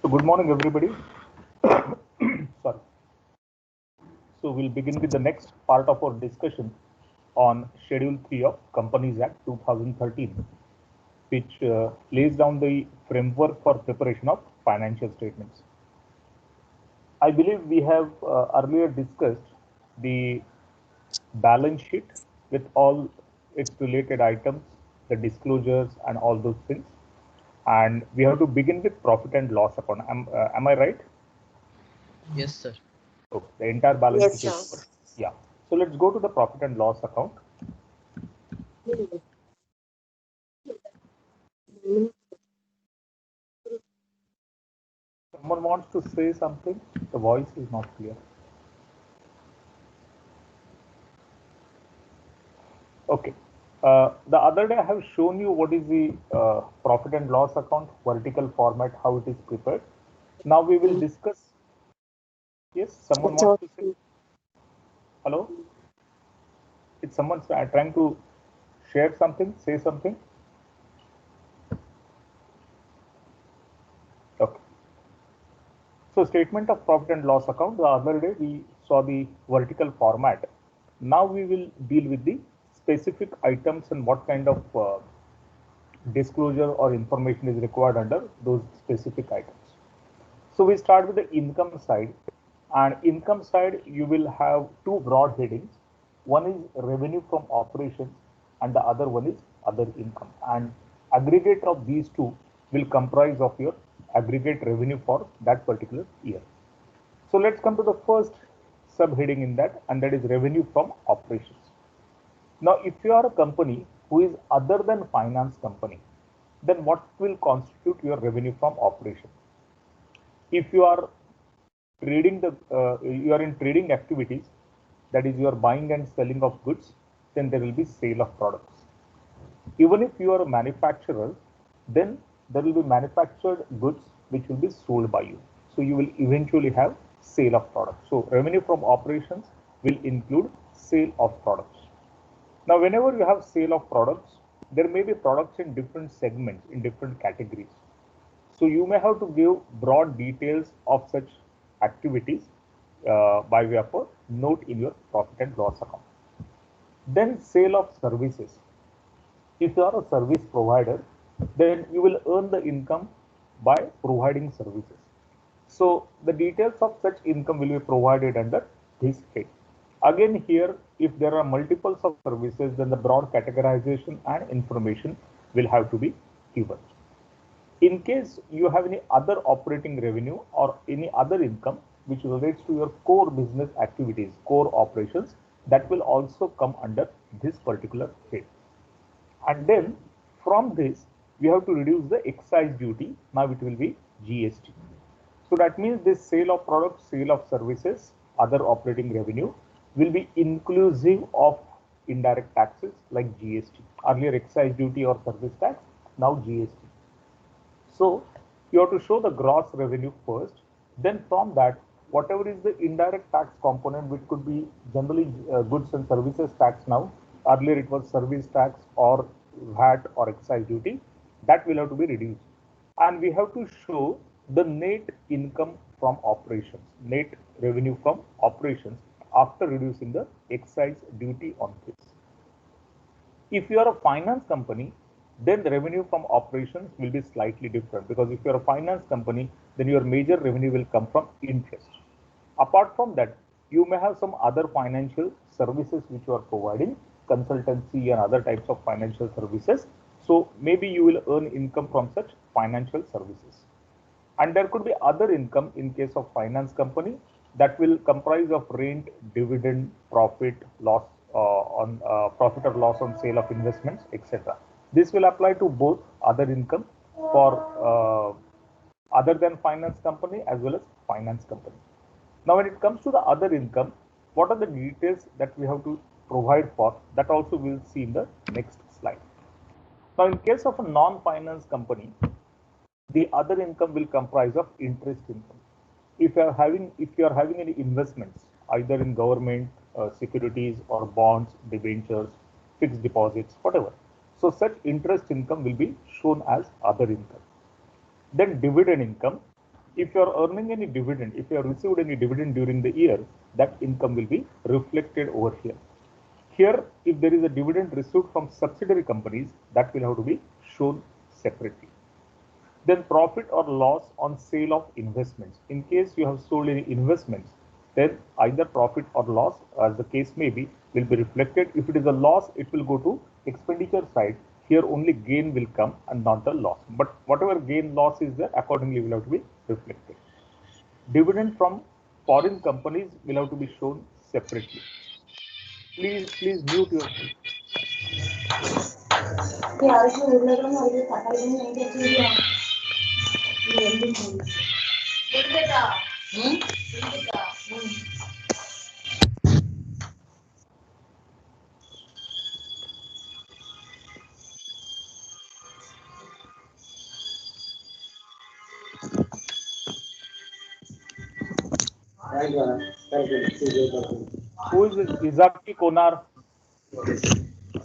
So good morning, everybody. Sorry. So we'll begin with the next part of our discussion on Schedule 3 of Companies Act 2013, which lays down the framework for preparation of financial statements. I believe we have earlier discussed the balance sheet with all its related items, the disclosures and all those things. And we have to begin with profit and loss account. Am I right? Yes, sir. So the entire balance Yes, sheet is sir. covered. Yeah. So let's go to the profit and loss account. Someone wants to say something. The voice is not clear. Okay. The other day I have shown you what is the profit and loss account vertical format, how it is prepared. Now we will discuss. Yes, someone wants to say hello. It's someone trying to share something, say something. Okay. So statement of profit and loss account, the other day we saw the vertical format. Now we will deal with the specific items and what kind of disclosure or information is required under those specific items. So we start with the income side, and income side you will have two broad headings. One is revenue from operations and the other one is other income, and aggregate of these two will comprise of your aggregate revenue for that particular year. So let's come to the first subheading in that, and that is revenue from operations. Now, if you are a company who is other than finance company, then what will constitute your revenue from operation? If you are trading you are in trading activities, that is you are buying and selling of goods, then there will be sale of products. Even if you are a manufacturer, then there will be manufactured goods which will be sold by you. So you will eventually have sale of products. So revenue from operations will include sale of products. Now, whenever you have sale of products, there may be products in different segments, in different categories. So you may have to give broad details of such activities by way of a note in your profit and loss account. Then sale of services. If you are a service provider, then you will earn the income by providing services. So the details of such income will be provided under this head. Again here, if there are multiples of services, then the broad categorization and information will have to be given. In case you have any other operating revenue or any other income which relates to your core business activities, core operations, that will also come under this particular head. And then from this, we have to reduce the excise duty. Now it will be GST. So that means this sale of products, sale of services, other operating revenue will be inclusive of indirect taxes like GST. Earlier excise duty or service tax, now GST. So you have to show the gross revenue first. Then from that, whatever is the indirect tax component, which could be generally goods and services tax now. Earlier it was service tax or VAT or excise duty. That will have to be reduced. And we have to show the net income from operations, net revenue from operations after reducing the excise duty on this. If you are a finance company, then the revenue from operations will be slightly different, because if you are a finance company, then your major revenue will come from interest. Apart from that, you may have some other financial services which you are providing, consultancy and other types of financial services. So maybe you will earn income from such financial services. And there could be other income in case of finance company that will comprise of rent, dividend, profit, loss on profit or loss on sale of investments, etc. This will apply to both other income for other than finance company as well as finance company. Now, when it comes to the other income, what are the details that we have to provide for? That also we'll see in the next slide. Now, in case of a non-finance company, the other income will comprise of interest income. If you are having any investments either in government securities or bonds, debentures, fixed deposits, whatever, so such interest income will be shown as other income. Then dividend income. if you are earning any dividend, if you have received any dividend during the year, that income will be reflected over here. Here, if there is a dividend received from subsidiary companies, that will have to be shown separately. Then profit or loss on sale of investments. In case you have sold any investments, then either profit or loss, as the case may be, will be reflected. If it is a loss, it will go to expenditure side. Here only gain will come and not the loss. But whatever gain loss is there, accordingly will have to be reflected. Dividend from foreign companies will have to be shown separately. Please mute yourself. Who is Izaki Konar?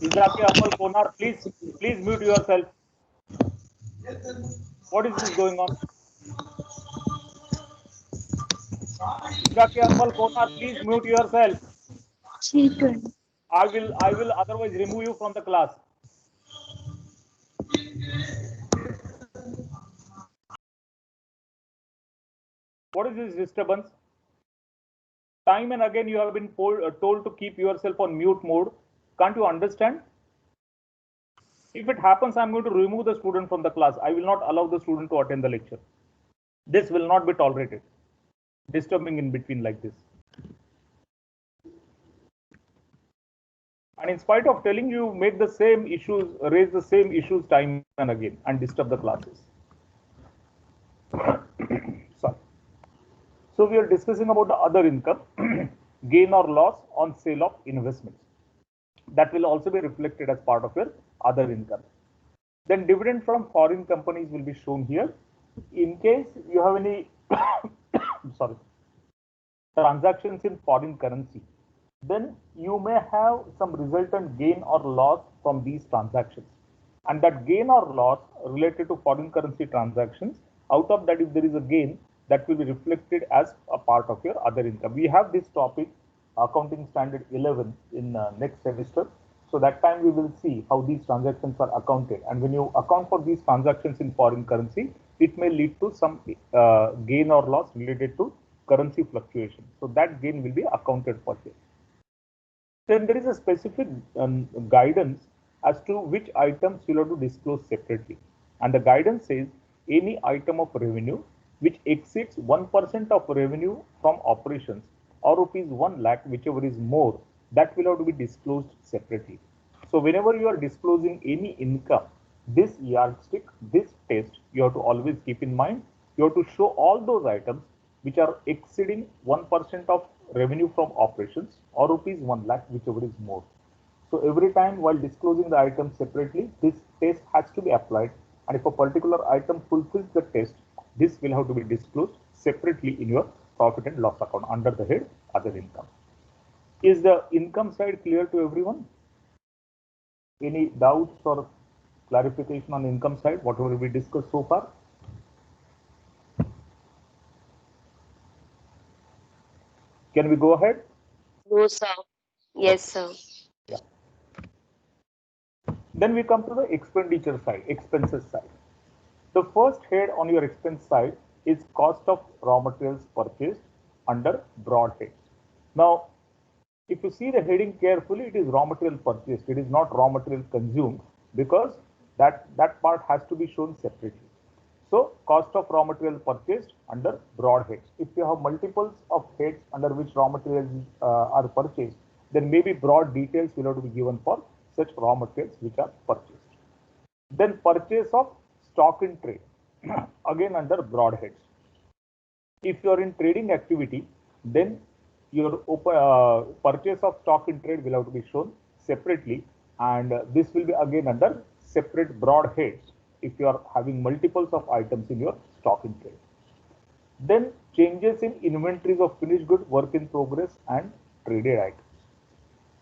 Izaki Amal Konar, please mute yourself. What is this going on? Izaki Amal Konar, please mute yourself. I will otherwise remove you from the class. What is this disturbance? Time and again you have been told to keep yourself on mute mode. Can't you understand? If it happens, I'm going to remove the student from the class. I will not allow the student to attend the lecture. This will not be tolerated. Disturbing in between like this. And in spite of telling you, make the same issues, raise the same issues time and again and disturb the classes. Sorry. So we are discussing about the other income, gain or loss on sale of investments. That will also be reflected as part of your other income. Then dividend from foreign companies will be shown here. In case you have any transactions in foreign currency, then you may have some resultant gain or loss from these transactions. And that gain or loss related to foreign currency transactions, out of that, if there is a gain, that will be reflected as a part of your other income. We have this topic, Accounting Standard 11, in next semester. So that time we will see how these transactions are accounted. And when you account for these transactions in foreign currency, it may lead to some gain or loss related to currency fluctuation. So that gain will be accounted for here. Then there is a specific guidance as to which items you'll have to disclose separately. And the guidance says any item of revenue which exceeds 1% of revenue from operations or rupees 1 lakh, whichever is more, that will have to be disclosed separately. So whenever you are disclosing any income, this yardstick, this test, you have to always keep in mind. You have to show all those items which are exceeding 1% of revenue from operations or rupees 1 lakh, whichever is more. So every time while disclosing the item separately, this test has to be applied. And if a particular item fulfills the test, this will have to be disclosed separately in your profit and loss account under the head other income. Is the income side clear to everyone? Any doubts or clarification on income side, whatever we discussed so far? Can we go ahead? No, sir. Yes, sir. Yeah. Then we come to the expenditure side, expenses side. The first head on your expense side is cost of raw materials purchased under broad head. Now, if you see the heading carefully, it is raw material purchased. It is not raw material consumed, because that part has to be shown separately. So cost of raw material purchased under broad heads. If you have multiples of heads under which raw materials are purchased, then maybe broad details will have to be given for such raw materials which are purchased. Then purchase of stock in trade, again under broad heads. If you are in trading activity, then your purchase of stock in trade will have to be shown separately, and this will be again under separate broad heads if you are having multiples of items in your stock in trade. Then changes in inventories of finished good, work in progress, and traded items.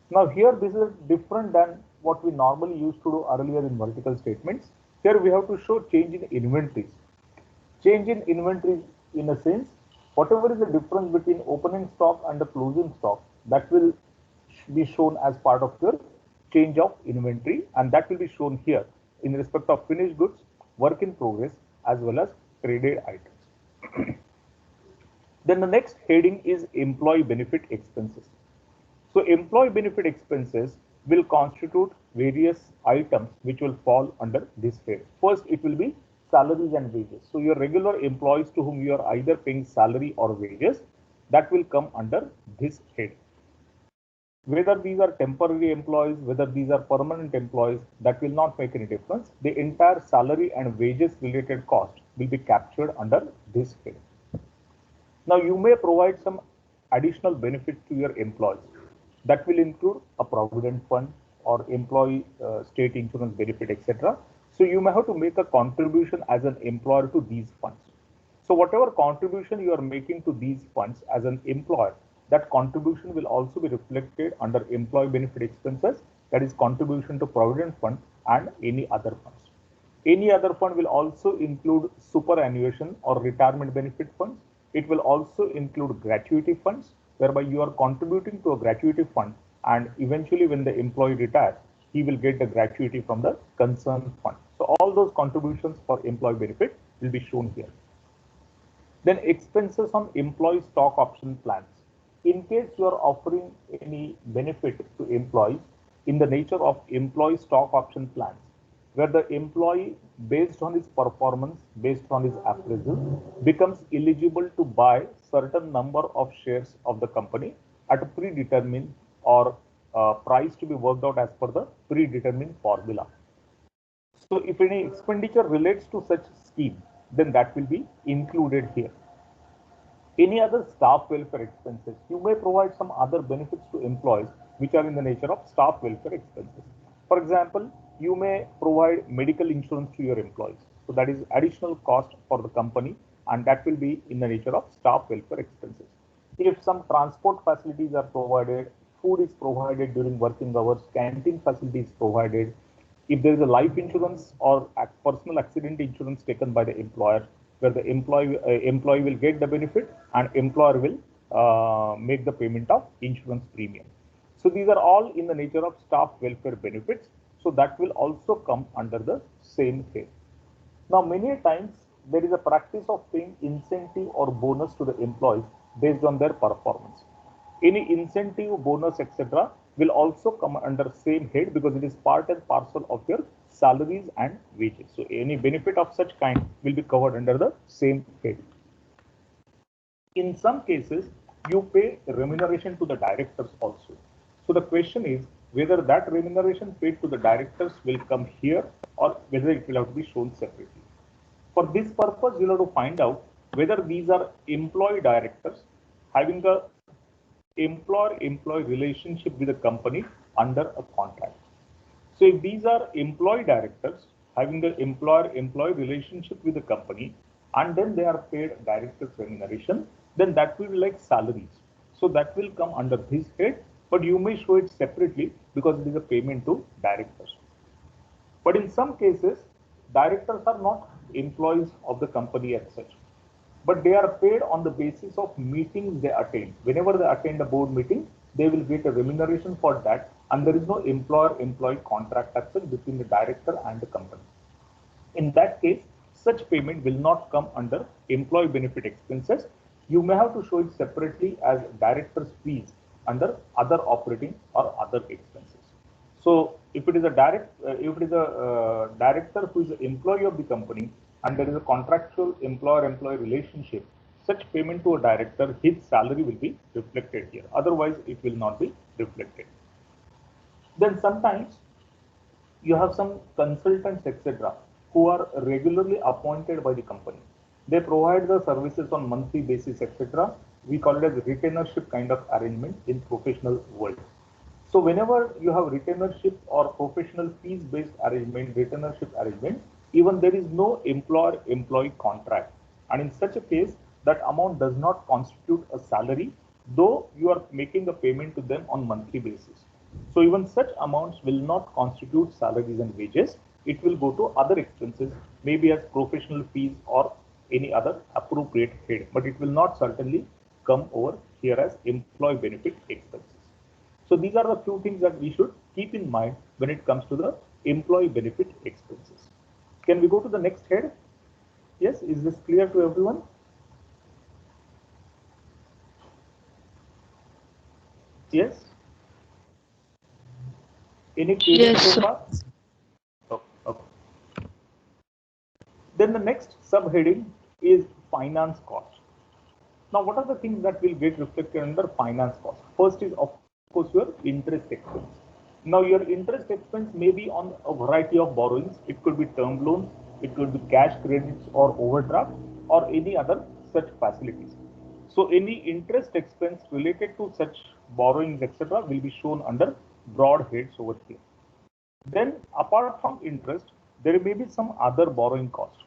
Now here this is different than what we normally used to do earlier in vertical statements. Here we have to show change in inventories. Change in inventories in a sense, whatever is the difference between opening stock and the closing stock, that will be shown as part of your change of inventory, and that will be shown here in respect of finished goods, work in progress, as well as traded items. Then the next heading is employee benefit expenses. So employee benefit expenses will constitute various items which will fall under this head. First, it will be salaries and wages. So your regular employees to whom you are either paying salary or wages, that will come under this head. Whether these are temporary employees, whether these are permanent employees, that will not make any difference. The entire salary and wages related cost will be captured under this head. Now you may provide some additional benefits to your employees. That will include a provident fund or employee state insurance benefit, etc. So you may have to make a contribution as an employer to these funds. So whatever contribution you are making to these funds as an employer, that contribution will also be reflected under employee benefit expenses, that is contribution to provident fund and any other funds. Any other fund will also include superannuation or retirement benefit funds. It will also include gratuity funds, whereby you are contributing to a gratuity fund, and eventually when the employee retires, he will get the gratuity from the concerned fund. So all those contributions for employee benefit will be shown here. Then expenses on employee stock option plans. In case you are offering any benefit to employees in the nature of employee stock option plans, where the employee, based on his performance, based on his appraisal, becomes eligible to buy certain number of shares of the company at a predetermined or price to be worked out as per the predetermined formula. So if any expenditure relates to such scheme, then that will be included here. Any other staff welfare expenses, you may provide some other benefits to employees which are in the nature of staff welfare expenses. For example, you may provide medical insurance to your employees. So that is additional cost for the company, and that will be in the nature of staff welfare expenses. If some transport facilities are provided, food is provided during working hours, canteen facilities provided, if there is a life insurance or personal accident insurance taken by the employer, where the employee will get the benefit and employer will make the payment of insurance premium. So these are all in the nature of staff welfare benefits. So that will also come under the same head. Now, many times there is a practice of paying incentive or bonus to the employees based on their performance. Any incentive, bonus, etc. will also come under same head because it is part and parcel of your salaries and wages. So any benefit of such kind will be covered under the same head. In some cases, you pay remuneration to the directors also. So the question is whether that remuneration paid to the directors will come here or whether it will have to be shown separately. For this purpose, you'll have to find out whether these are employee directors having the employer-employee relationship with the company under a contract. So if these are employee directors having the employer-employee relationship with the company and then they are paid directors remuneration, then that will be like salaries. So that will come under this head, but you may show it separately because it is a payment to directors. But in some cases, directors are not employees of the company as such, but they are paid on the basis of meetings they attend. Whenever they attend a board meeting, they will get a remuneration for that, and there is no employer-employee contract as such between the director and the company. In that case, such payment will not come under employee benefit expenses. You may have to show it separately as director's fees under other operating or other expenses. So if it is a director who is an employee of the company and there is a contractual employer-employee relationship, such payment to a director, his salary will be reflected here. Otherwise, it will not be reflected. Then sometimes you have some consultants, etc., who are regularly appointed by the company. They provide the services on monthly basis, etc. We call it as retainership kind of arrangement in professional world. So whenever you have retainership or professional fees-based arrangement, retainership arrangement, even there is no employer-employee contract. And in such a case, that amount does not constitute a salary, though you are making a payment to them on monthly basis. So even such amounts will not constitute salaries and wages. It will go to other expenses, maybe as professional fees or any other appropriate head, but it will not certainly come over here as employee benefit expenses. So these are the few things that we should keep in mind when it comes to the employee benefit expenses. Can we go to the next head? Yes, is this clear to everyone? Yes? Any queries so far? Oh, okay. Then the next subheading is finance cost. Now, what are the things that will get reflected under finance cost? First is, of course, your interest expense. Now, your interest expense may be on a variety of borrowings. It could be term loans, it could be cash credits or overdraft, or any other such facilities. So, any interest expense related to such borrowings, etc., will be shown under broad heads over here. Then, apart from interest, there may be some other borrowing cost.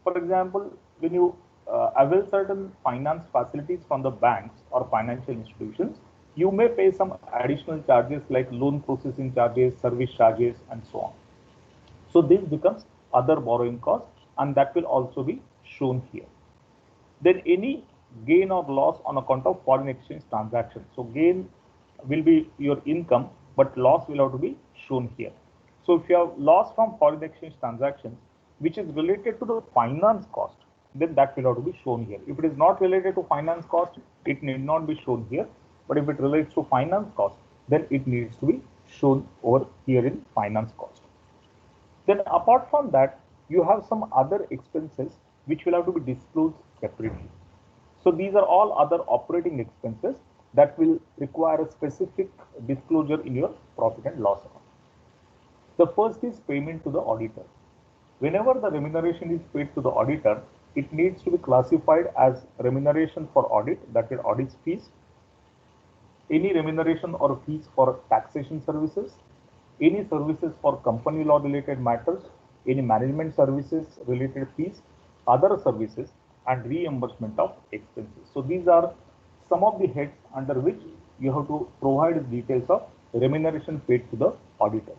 For example, when you avail certain finance facilities from the banks or financial institutions, you may pay some additional charges like loan processing charges, service charges, and so on. So this becomes other borrowing cost, and that will also be shown here. Then any gain or loss on account of foreign exchange transactions. So gain will be your income, but loss will have to be shown here. So if you have loss from foreign exchange transactions, which is related to the finance cost, then that will have to be shown here. If it is not related to finance cost, it need not be shown here. But if it relates to finance cost, then it needs to be shown over here in finance cost. Then apart from that, you have some other expenses which will have to be disclosed separately. So these are all other operating expenses that will require a specific disclosure in your profit and loss account. The first is payment to the auditor. Whenever the remuneration is paid to the auditor, it needs to be classified as remuneration for audit, that is audit fees, any remuneration or fees for taxation services, any services for company law related matters, any management services related fees, other services, and reimbursement of expenses. So these are some of the heads under which you have to provide details of remuneration paid to the auditor.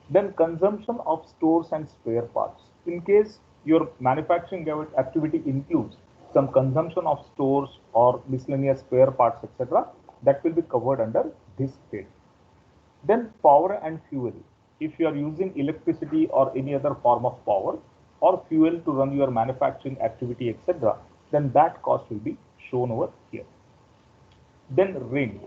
Then consumption of stores and spare parts. In case your manufacturing activity includes some consumption of stores or miscellaneous spare parts, etc., that will be covered under this head. Then power and fuel. If you are using electricity or any other form of power or fuel to run your manufacturing activity, etc., then that cost will be shown over here. Then rent.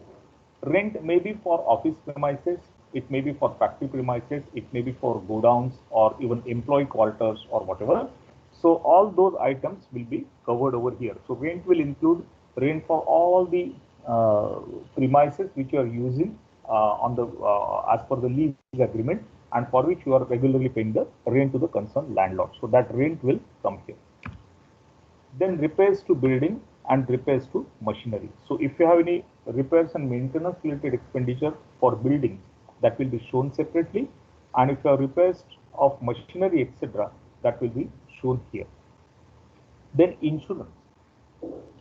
Rent may be for office premises, it may be for factory premises, it may be for godowns or even employee quarters or whatever. So all those items will be covered over here. So rent will include rent for all the premises which you are using as per the lease agreement, and for which you are regularly paying the rent to the concerned landlord. So that rent will come here. Then repairs to building and repairs to machinery. So if you have any repairs and maintenance related expenditure for buildings, that will be shown separately, and if you have repairs of machinery, etc., that will be shown here. Then insurance.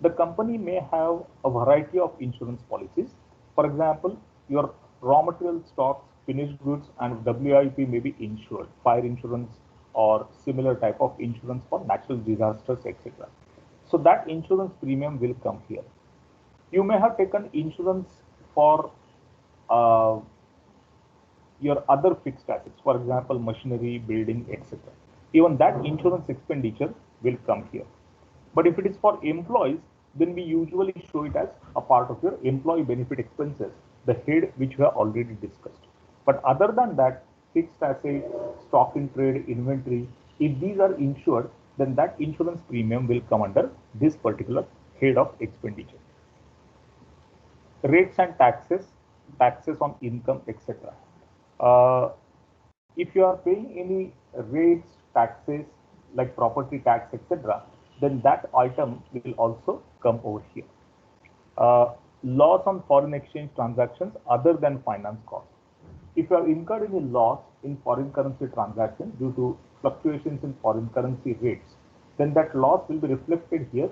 The company may have a variety of insurance policies. For example, your raw material stocks, finished goods, and WIP may be insured, fire insurance or similar type of insurance for natural disasters, etc. So that insurance premium will come here. You may have taken insurance for your other fixed assets, for example, machinery, building, etc. Even that insurance expenditure will come here. But if it is for employees, then we usually show it as a part of your employee benefit expenses, the head which we have already discussed. But other than that, fixed assets, stock in trade, inventory, if these are insured, then that insurance premium will come under this particular head of expenditure. Rates and taxes, taxes on income, etc. If you are paying any rates, taxes like property tax, etc., then that item will also come over here. Loss on foreign exchange transactions other than finance cost. If you have incurred any loss in foreign currency transactions due to fluctuations in foreign currency rates, then that loss will be reflected here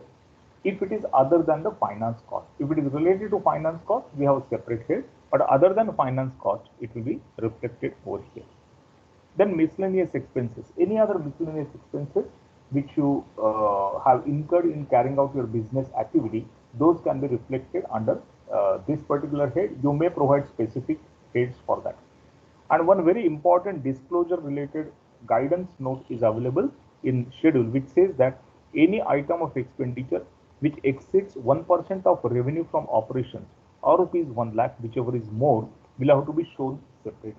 if it is other than the finance cost. If it is related to finance cost, we have a separate head, but other than finance cost, it will be reflected over here. Then miscellaneous expenses. Any other miscellaneous expenses which you have incurred in carrying out your business activity, those can be reflected under this particular head. You may provide specific heads for that. And one very important disclosure related guidance note is available in schedule, which says that any item of expenditure which exceeds 1% of revenue from operations or rupees 1 lakh, whichever is more, will have to be shown separately.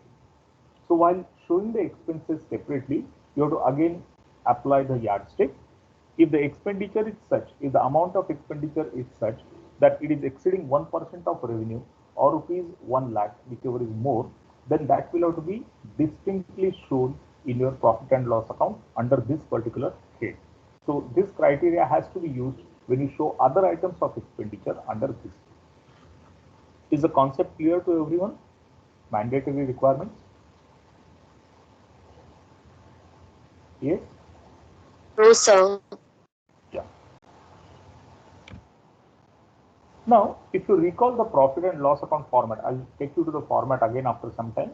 So while showing the expenses separately, you have to again apply the yardstick. If the expenditure is such, if the amount of expenditure is such that it is exceeding 1% of revenue or rupees 1 lakh, whichever is more, then that will have to be distinctly shown in your profit and loss account under this particular head. So this criteria has to be used when you show other items of expenditure under this. Is the concept clear to everyone? Mandatory requirements? Yes? No, sir. Yeah. Now, if you recall the profit and loss account format, I'll take you to the format again after some time.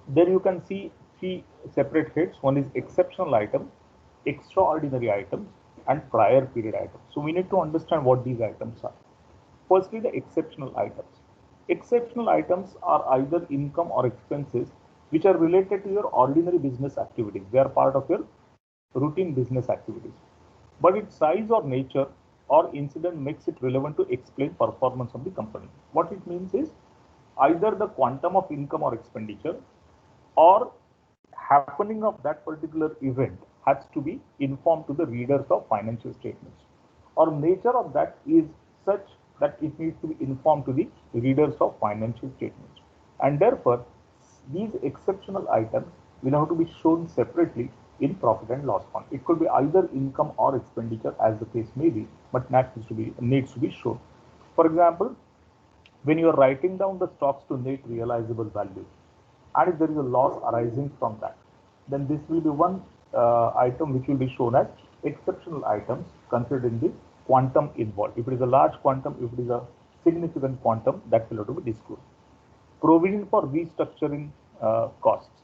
There you can see three separate heads. One is exceptional item, extraordinary items, and prior period items. So we need to understand what these items are. Firstly, the exceptional items. Exceptional items are either income or expenses which are related to your ordinary business activities. They are part of your routine business activities. But its size or nature or incident makes it relevant to explain performance of the company. What it means is either the quantum of income or expenditure or happening of that particular event has to be informed to the readers of financial statements, or nature of that is such that it needs to be informed to the readers of financial statements, and therefore these exceptional items will have to be shown separately in profit and loss account. It could be either income or expenditure as the case may be, but that needs to be shown. For example, when you are writing down the stocks to net realizable value, and if there is a loss arising from that, then this will be one item which will be shown as exceptional items considering the quantum involved. If it is a large quantum, if it is a significant quantum, that will have to be disclosed. Provision for restructuring costs.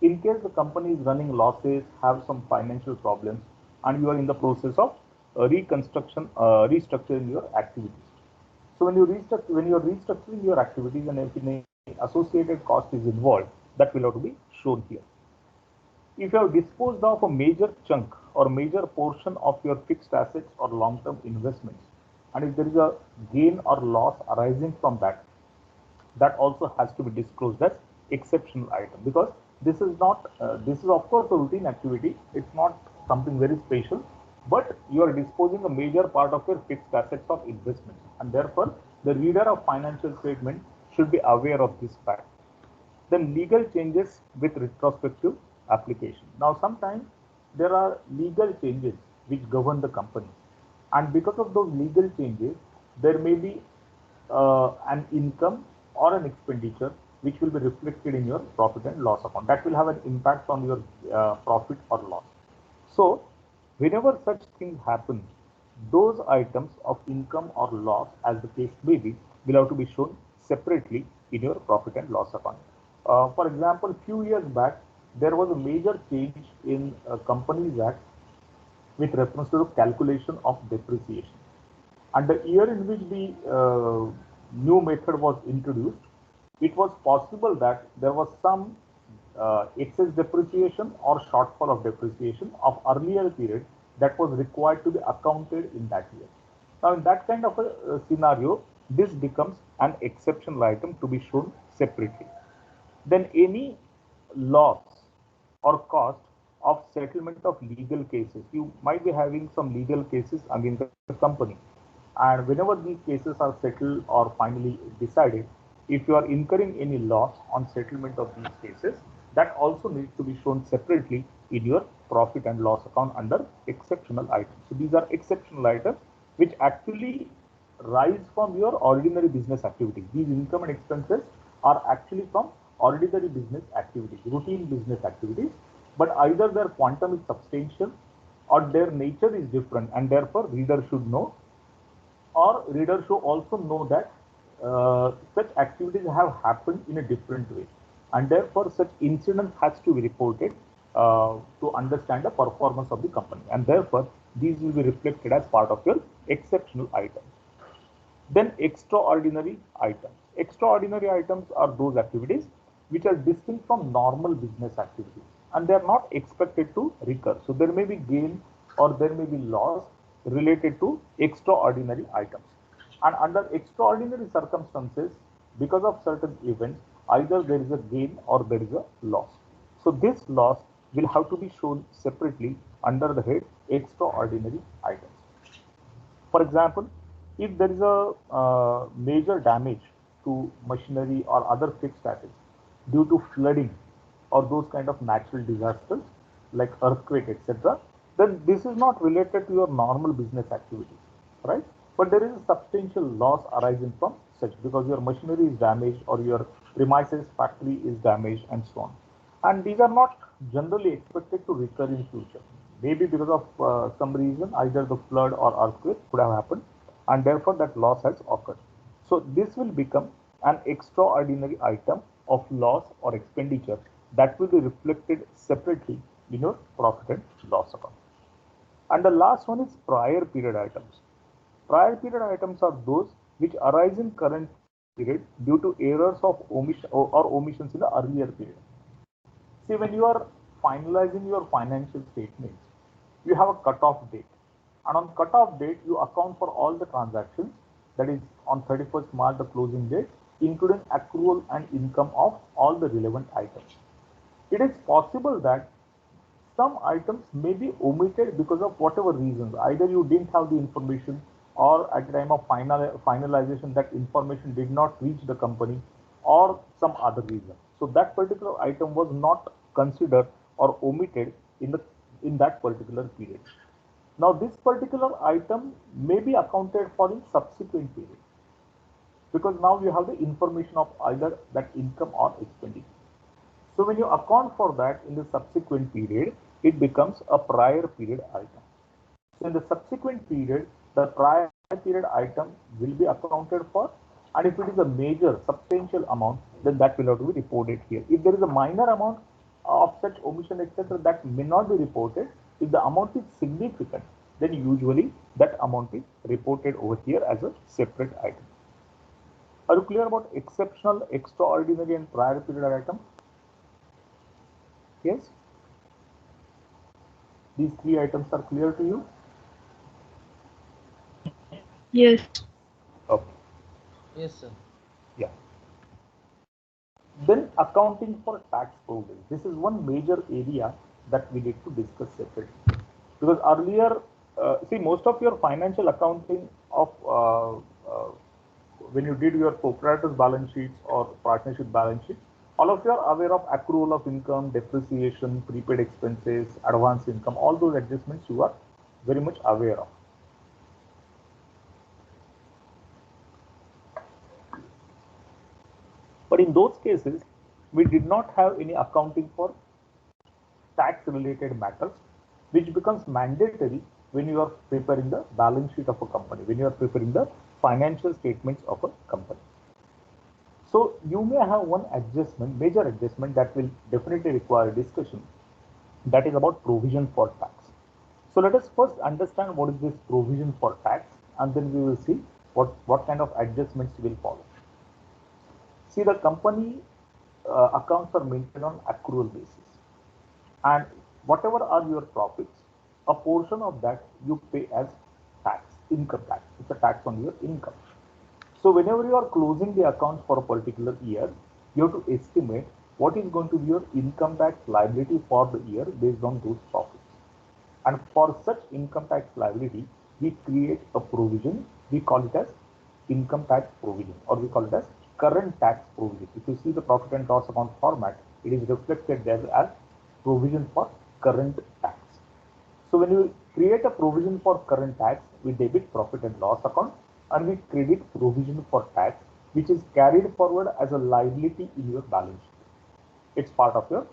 In case the company is running losses, have some financial problems, and you are in the process of restructuring your activities. So when you are restructuring your activities and if any associated cost is involved, that will have to be shown here. If you have disposed of a major chunk or major portion of your fixed assets or long-term investments, and if there is a gain or loss arising from that, that also has to be disclosed as exceptional item, because this is not this is of course a routine activity. It's not something very special, but you are disposing a major part of your fixed assets of investments, and therefore the reader of financial statement should be aware of this fact. Then legal changes with retrospective application. Now sometimes there are legal changes which govern the company, and because of those legal changes there may be an income or an expenditure which will be reflected in your profit and loss account. That will have an impact on your profit or loss. So whenever such things happen, those items of income or loss, as the case may be, will have to be shown separately in your profit and loss account. For example, a few years back, there was a major change in Companies Act with reference to the calculation of depreciation. And the year in which the new method was introduced, it was possible that there was some excess depreciation or shortfall of depreciation of earlier period that was required to be accounted in that year. Now, in that kind of a scenario, this becomes an exceptional item to be shown separately. Then any loss or cost of settlement of legal cases. You might be having some legal cases against the company, and whenever these cases are settled or finally decided, if you are incurring any loss on settlement of these cases, that also needs to be shown separately in your profit and loss account under exceptional items. So these are exceptional items which actually rise from your ordinary business activities. These income and expenses are actually from ordinary business activities, routine business activities, but either their quantum is substantial or their nature is different, and therefore reader should know, or reader should also know that such activities have happened in a different way, and therefore such incident has to be reported to understand the performance of the company, and therefore these will be reflected as part of your exceptional items. Then extraordinary items. Extraordinary items are those activities which are distinct from normal business activities and they are not expected to recur. So there may be gain or there may be loss related to extraordinary items. And under extraordinary circumstances, because of certain events, either there is a gain or there is a loss. So this loss will have to be shown separately under the head extraordinary items. For example, if there is a major damage to machinery or other fixed assets due to flooding or those kind of natural disasters like earthquake, etc., then this is not related to your normal business activities, right? But there is a substantial loss arising from such because your machinery is damaged or your premises factory is damaged and so on. And these are not generally expected to recur in future. Maybe because of some reason, either the flood or earthquake could have happened, and therefore that loss has occurred. So this will become an extraordinary item of loss or expenditure that will be reflected separately in your profit and loss account. And the last one is prior period items. Prior period items are those which arise in current period due to errors of omission or omissions in the earlier period. See, when you are finalizing your financial statements, you have a cutoff date. And on cutoff date, you account for all the transactions, that is on 31st March, the closing date, including accrual and income of all the relevant items. It is possible that some items may be omitted because of whatever reasons. Either you didn't have the information or at the time of finalization that information did not reach the company or some other reason. So that particular item was not considered or omitted in that particular period. Now this particular item may be accounted for in subsequent period because now you have the information of either that income or expenditure. So when you account for that in the subsequent period, it becomes a prior period item. So in the subsequent period, the prior period item will be accounted for, and if it is a major substantial amount, then that will have to be reported here. If there is a minor amount of such omission, etc., that may not be reported. If the amount is significant, then usually that amount is reported over here as a separate item. Are you clear about exceptional, extraordinary, and prior period item? Yes? These three items are clear to you? Yes. Okay. Yes, sir. Yeah. Then accounting for tax provisions. This is one major area that we need to discuss separately. Because earlier, see, most of your financial accounting of when you did your proprietor's balance sheets or partnership balance sheets, all of you are aware of accrual of income, depreciation, prepaid expenses, advance income, all those adjustments you are very much aware of. But in those cases, we did not have any accounting for tax related matters, which becomes mandatory when you are preparing the balance sheet of a company, when you are preparing the financial statements of a company. So you may have one adjustment, major adjustment that will definitely require discussion, that is about provision for tax. So let us first understand what is this provision for tax, and then we will see what kind of adjustments will follow. See, the company accounts are maintained on accrual basis, and whatever are your profits, a portion of that you pay as tax, income tax. It's a tax on your income. So whenever you are closing the accounts for a particular year, you have to estimate what is going to be your income tax liability for the year based on those profits. And for such income tax liability, we create a provision. We call it as income tax provision, or we call it as current tax provision. If you see the profit and loss account format, it is reflected there as provision for current tax. So when you create a provision for current tax, we debit profit and loss account, and we credit provision for tax, which is carried forward as a liability in your balance sheet. It's part of your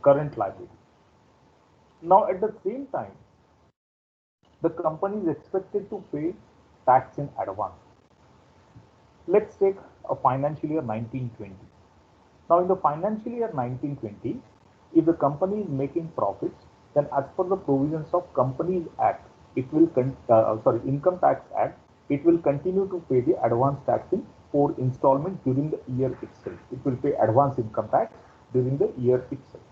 current liability. Now, at the same time, the company is expected to pay tax in advance. Let's take a financial year 1920. Now, in the financial year 1920, If the company is making profits, then as per the provisions of Companies Act, it will Income Tax Act, it will continue to pay the advance tax in 4 installments during the year itself. It will pay advance income tax during the year itself.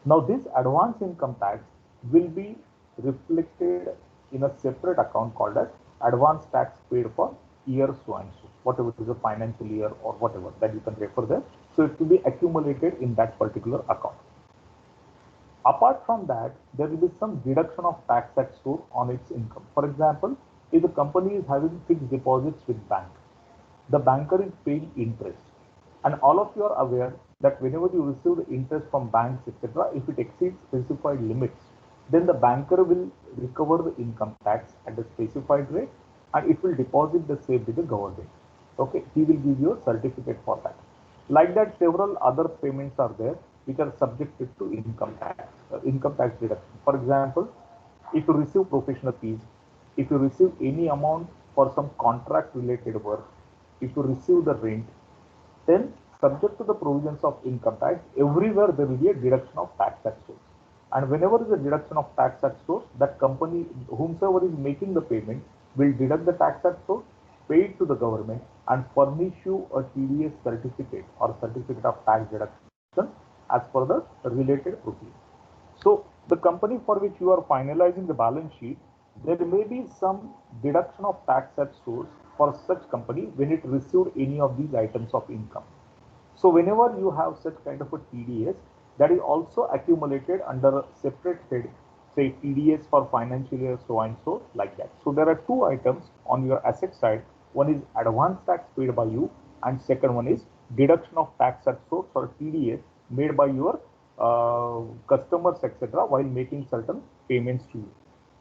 Now, this advance income tax will be reflected in a separate account called as advance tax paid for year so and so, whatever it is a financial year or whatever that you can refer there. So it will be accumulated in that particular account. Apart from that, there will be some deduction of tax at source on its income. For example, if the company is having fixed deposits with bank, the banker is paying interest. And all of you are aware that whenever you receive the interest from banks, etc., if it exceeds specified limits, then the banker will recover the income tax at the specified rate and it will deposit the same with the government. Okay, he will give you a certificate for that. Like that, several other payments are there which are subjected to income tax deduction. For example, if you receive professional fees, if you receive any amount for some contract related work, if you receive the rent, then subject to the provisions of income tax, everywhere there will be a deduction of tax at source. And whenever there is a deduction of tax at source, that company, whomsoever is making the payment, will deduct the tax at source, pay it to the government, and furnish you a TDS certificate or certificate of tax deduction as per the related procedure. So the company for which you are finalizing the balance sheet, there may be some deduction of tax at source for such company when it received any of these items of income. So whenever you have such kind of a TDS, that is also accumulated under a separate head, say TDS for financial year so and so, like that. So there are two items on your asset side. One is advance tax paid by you, and second one is deduction of tax at source or TDS made by your customers, etc., while making certain payments to you.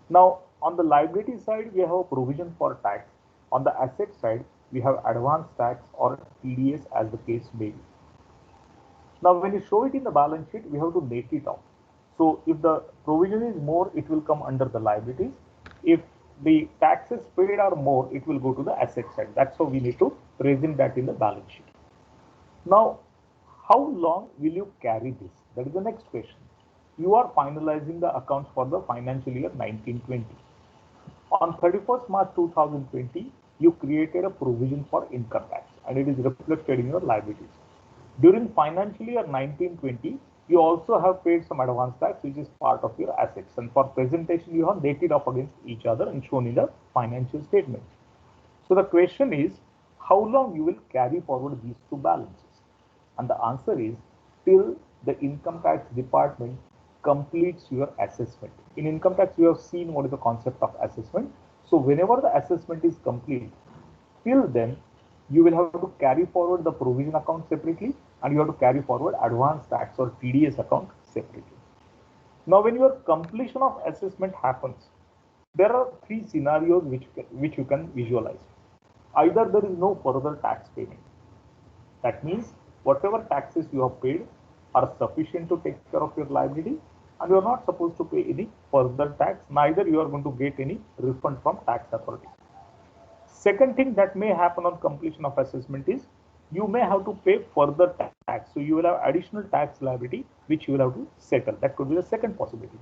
Now, on the liability side, we have a provision for tax. On the asset side, we have advance tax or TDS as the case may be. Now, when you show it in the balance sheet, we have to net it off. So, if the provision is more, it will come under the liabilities. If the taxes paid are more, it will go to the asset side. That's how we need to present that in the balance sheet. Now, how long will you carry this? That is the next question. You are finalizing the accounts for the financial year 1920. On 31st March 2020, you created a provision for income tax and it is reflected in your liabilities. During financial year 1920, you also have paid some advance tax which is part of your assets, and for presentation you have netted off against each other and shown in the financial statements. So the question is, how long you will carry forward these two balances? And the answer is till the income tax department completes your assessment. In income tax, we have seen what is the concept of assessment. So whenever the assessment is complete, till then you will have to carry forward the provision account separately and you have to carry forward advance tax or TDS account separately. Now, when your completion of assessment happens, there are three scenarios which you can visualize. Either there is no further tax payment. That means whatever taxes you have paid are sufficient to take care of your liability and you are not supposed to pay any further tax, neither you are going to get any refund from tax authority. Second thing that may happen on completion of assessment is you may have to pay further tax. So you will have additional tax liability which you will have to settle. That could be the second possibility.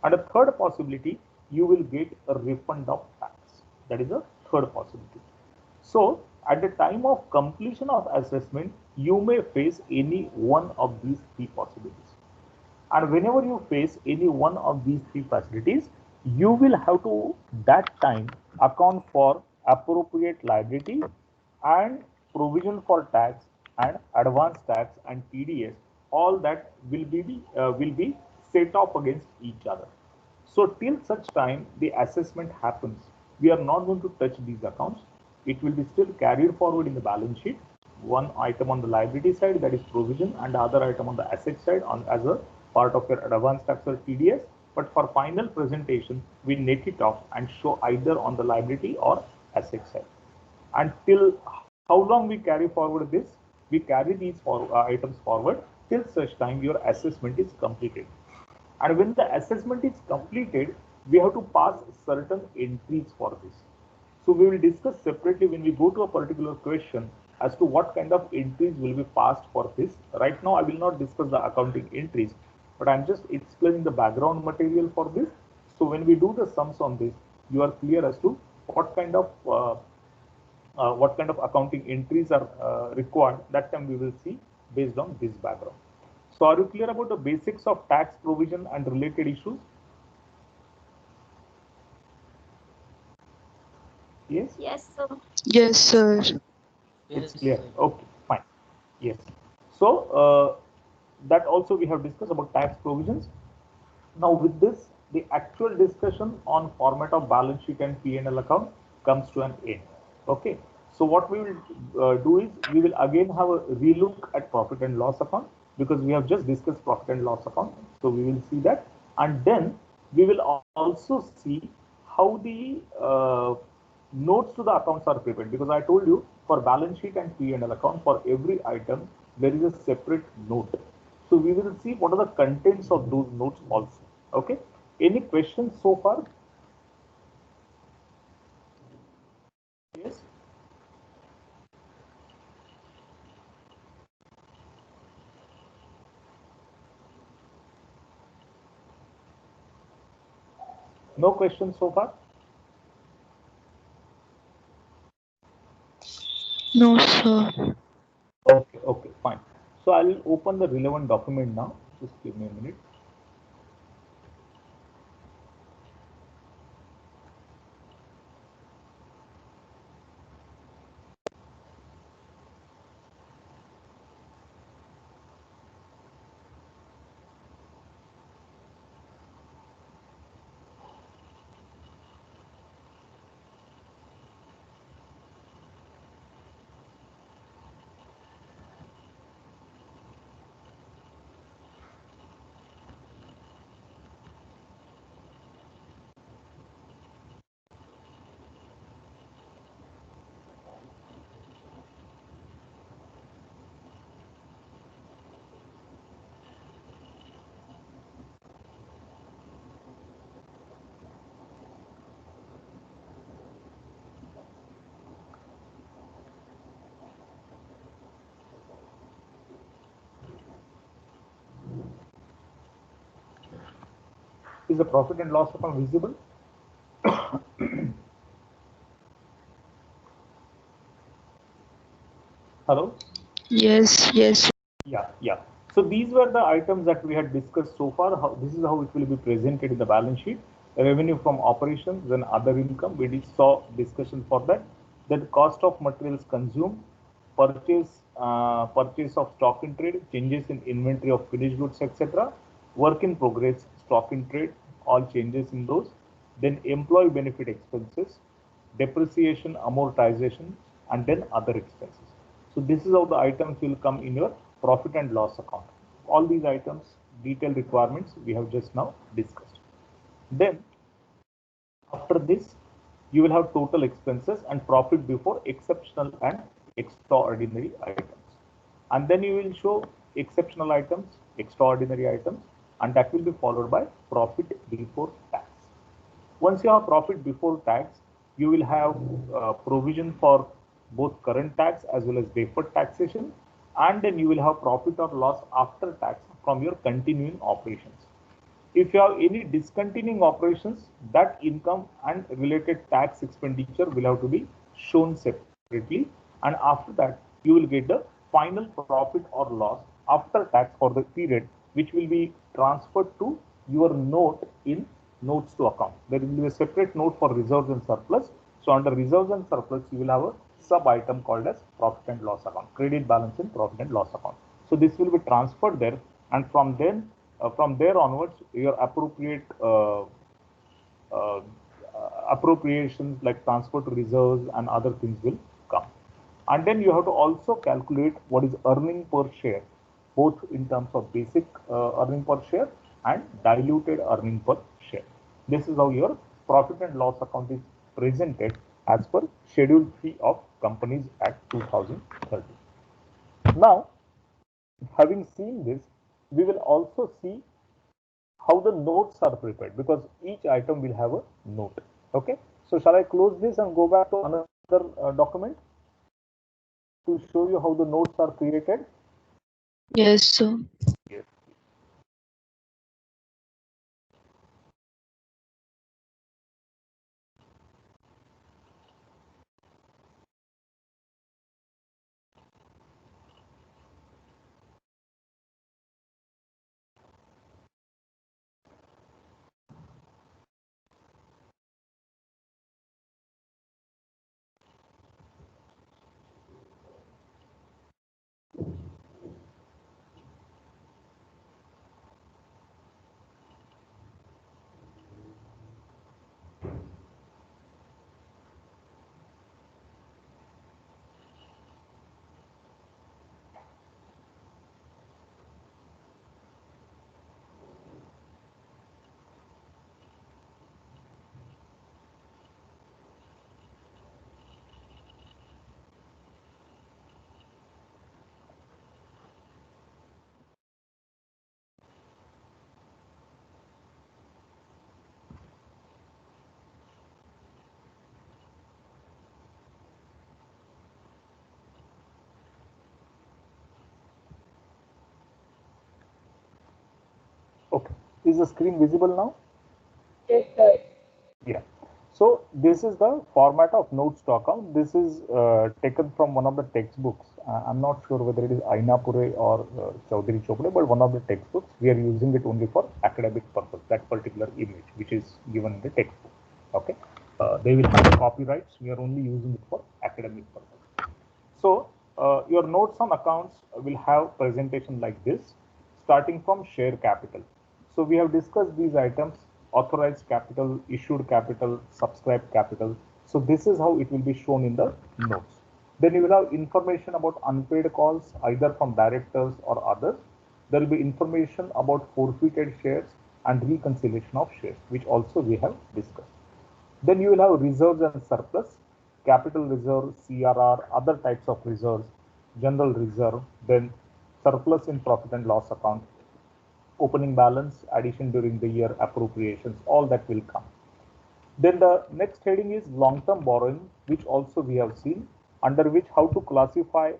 And a third possibility, you will get a refund of tax. That is the third possibility. So at the time of completion of assessment, you may face any one of these three possibilities. And whenever you face any one of these three facilities, you will have to that time account for appropriate liability and provision for tax and advance tax and TDS. All that will be set off against each other. So till such time the assessment happens, we are not going to touch these accounts. It will be still carried forward in the balance sheet. One item on the liability side, that is provision, and the other item on the asset side as a part of your advance tax or TDS. But for final presentation, we net it off and show either on the liability or asset side. Until how long we carry forward this? We carry these items forward till such time your assessment is completed. And when the assessment is completed, we have to pass certain entries for this. So we will discuss separately when we go to a particular question as to what kind of entries will be passed for this. Right now, I will not discuss the accounting entries. but I'm just explaining the background material for this. So when we do the sums on this, you are clear as to what kind of accounting entries are required. That time we will see based on this background. So are you clear about the basics of tax provision and related issues? Yes? Yes, sir. Yes, sir. It's Yes, clear. sir. Okay, fine. Yes. So that also we have discussed about tax provisions. Now with this, the actual discussion on format of balance sheet and P&L account comes to an end. Okay. So what we will do is we will again have a relook at profit and loss account, because we have just discussed profit and loss account. So we will see that, and then we will also see how the notes to the accounts are prepared, because I told you for balance sheet and P&L account, for every item there is a separate note. So we will see what are the contents of those notes also. Okay. Any questions so far? Yes. No questions so far? No, sir. Okay, okay, fine. So I'll open the relevant document now. Just give me a minute. Is the profit and loss account visible? Hello? Yes, yes. Yeah, yeah. So these were the items that we had discussed so far. This is how it will be presented in the balance sheet. Revenue from operations, then other income. We saw discussion for that. Then cost of materials consumed, purchase of stock in trade, changes in inventory of finished goods, etc. Work in progress, stock in trade, all changes in those. Then employee benefit expenses, depreciation, amortization, and then other expenses. So this is how the items will come in your profit and loss account. All these items, detailed requirements we have just now discussed. Then after this, you will have total expenses and profit before exceptional and extraordinary items. And then you will show exceptional items, extraordinary items, and that will be followed by profit before tax. Once you have profit before tax, you will have provision for both current tax as well as deferred taxation, and then you will have profit or loss after tax from your continuing operations. If you have any discontinuing operations, that income and related tax expenditure will have to be shown separately, and after that you will get the final profit or loss after tax for the period, which will be transferred to your note in notes to account. There will be a separate note for reserves and surplus. So under reserves and surplus, you will have a sub item called as profit and loss account, credit balance in profit and loss account. So this will be transferred there, and from there onwards, your uh, appropriations like transfer to reserves and other things will come. And then you have to also calculate what is earning per share, both in terms of basic earning per share and diluted earning per share. This is how your profit and loss account is presented as per Schedule 3 of Companies Act 2013. Now, having seen this, we will also see how the notes are prepared, because each item will have a note. Okay. So shall I close this and go back to another document to show you how the notes are created? Yes, sir. Yes. Okay. Is the screen visible now? Yes, sir. Yeah. So this is the format of notes to account. This is taken from one of the textbooks. I'm not sure whether it is Ainapure or Chaudhary Chopra, but one of the textbooks. We are using it only for academic purpose. That particular image, which is given in the textbook. Okay. They will have the copyrights. We are only using it for academic purpose. So your notes on accounts will have presentation like this, starting from share capital. So we have discussed these items: authorized capital, issued capital, subscribed capital. So this is how it will be shown in the notes. Then you will have information about unpaid calls, either from directors or others. There will be information about forfeited shares and reconciliation of shares, which also we have discussed. Then you will have reserves and surplus, capital reserve, CRR, other types of reserves, general reserve, then surplus in profit and loss account, opening balance, addition during the year, appropriations, all that will come. Then the next heading is long-term borrowing, which also we have seen, under which how to classify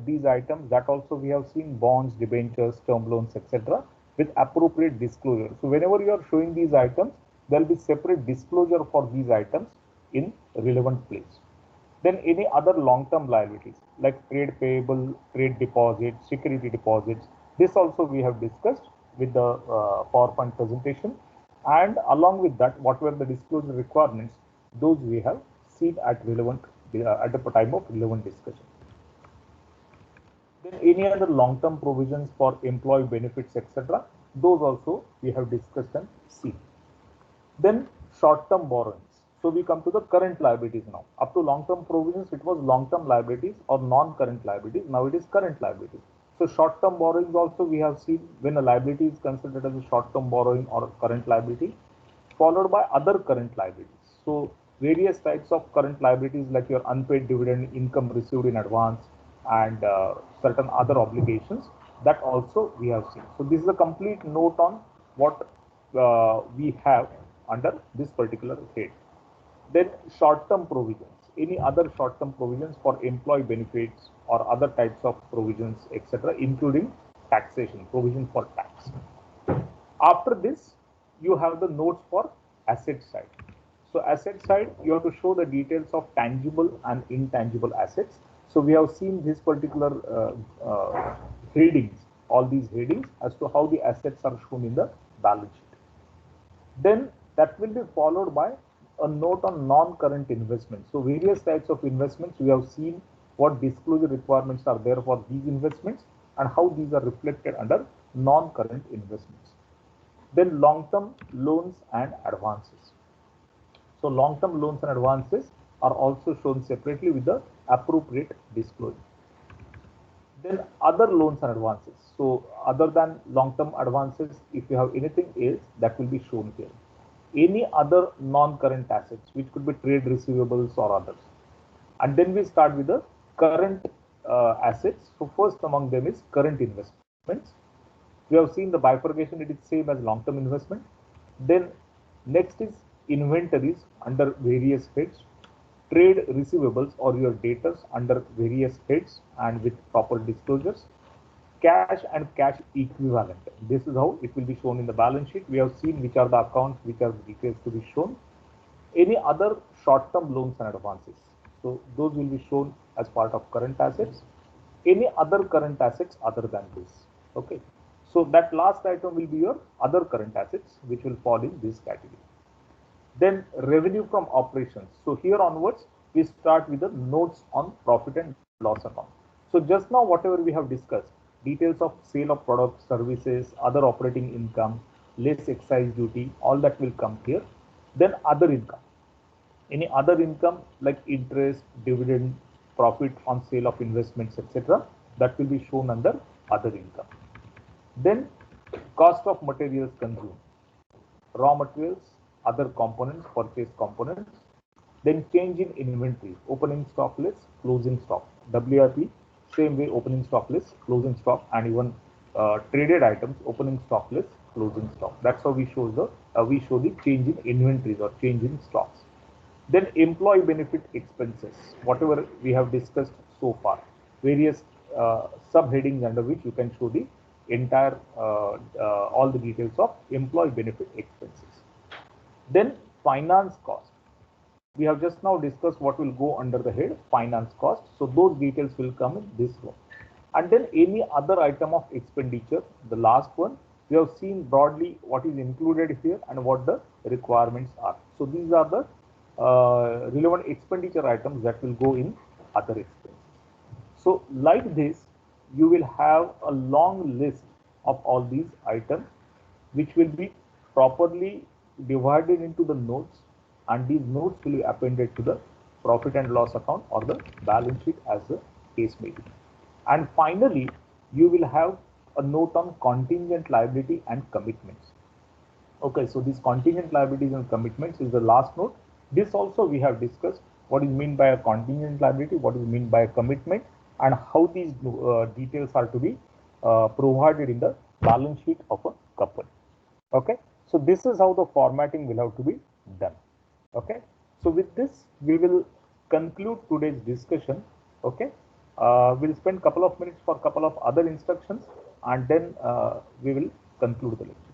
these items. That also we have seen: bonds, debentures, term loans, etc., with appropriate disclosure. So whenever you are showing these items, there will be separate disclosure for these items in relevant place. Then any other long-term liabilities like trade payable, trade deposits, security deposits. This also we have discussed with the PowerPoint presentation. And along with that, what were the disclosure requirements, those we have seen at relevant at the time of relevant discussion. Then any other long-term provisions for employee benefits, etc., those also we have discussed and seen. Then short-term borrowings. So we come to the current liabilities now. Up to long-term provisions, it was long-term liabilities or non-current liabilities. Now it is current liabilities. So short-term borrowings also we have seen when a liability is considered as a short-term borrowing or a current liability, followed by other current liabilities. So various types of current liabilities like your unpaid dividend, income received in advance, and certain other obligations, that also we have seen. So this is a complete note on what we have under this particular head. Then short-term provisions, any other short-term provisions for employee benefits or other types of provisions, etc., including taxation, provision for tax. After this, you have the notes for asset side. So asset side, you have to show the details of tangible and intangible assets. So we have seen this particular headings, all these headings, as to how the assets are shown in the balance sheet. Then that will be followed by a note on non-current investments. So various types of investments, we have seen what disclosure requirements are there for these investments and how these are reflected under non-current investments. Then long-term loans and advances. So long-term loans and advances are also shown separately with the appropriate disclosure. Then other loans and advances. So other than long-term advances, if you have anything else, that will be shown here. Any other non-current assets, which could be trade receivables or others. And then we start with the current assets. So first among them is current investments. We have seen the bifurcation, it is same as long-term investment. Then next is inventories under various heads, trade receivables or your debtors under various heads and with proper disclosures, cash and cash equivalent. This is how it will be shown in the balance sheet. We have seen which are the accounts, which are the details to be shown. Any other short-term loans and advances. So those will be shown as part of current assets. Any other current assets other than this. Okay. So that last item will be your other current assets, which will fall in this category. Then revenue from operations. So here onwards, we start with the notes on profit and loss account. So just now, whatever we have discussed, details of sale of products, services, other operating income, less excise duty, all that will come here. Then other income. Any other income like interest, dividend, profit on sale of investments, etc., that will be shown under other income. Then cost of materials consumed, raw materials, other components, purchase components. Then change in inventory, opening stock list, closing stock. WIP, same way, opening stock list, closing stock, and even traded items, opening stock list, closing stock. That's how we show the change in inventories or change in stocks. Then employee benefit expenses, whatever we have discussed so far, various subheadings under which you can show the entire all the details of employee benefit expenses. Then finance cost. We have just now discussed what will go under the head finance cost. So those details will come in this one. And then any other item of expenditure, the last one, we have seen broadly what is included here and what the requirements are. So these are the relevant expenditure items that will go in other expenses. So like this, you will have a long list of all these items, which will be properly divided into the notes, and these notes will be appended to the profit and loss account or the balance sheet as the case may be. And finally, you will have a note on contingent liability and commitments. Okay, so these contingent liabilities and commitments is the last note. This also we have discussed what is meant by a contingent liability, what is meant by a commitment, and how these details are to be provided in the balance sheet of a company. Okay, so this is how the formatting will have to be done. Okay, so with this we will conclude today's discussion. Okay, we'll spend couple of minutes for couple of other instructions, and then we will conclude the lecture.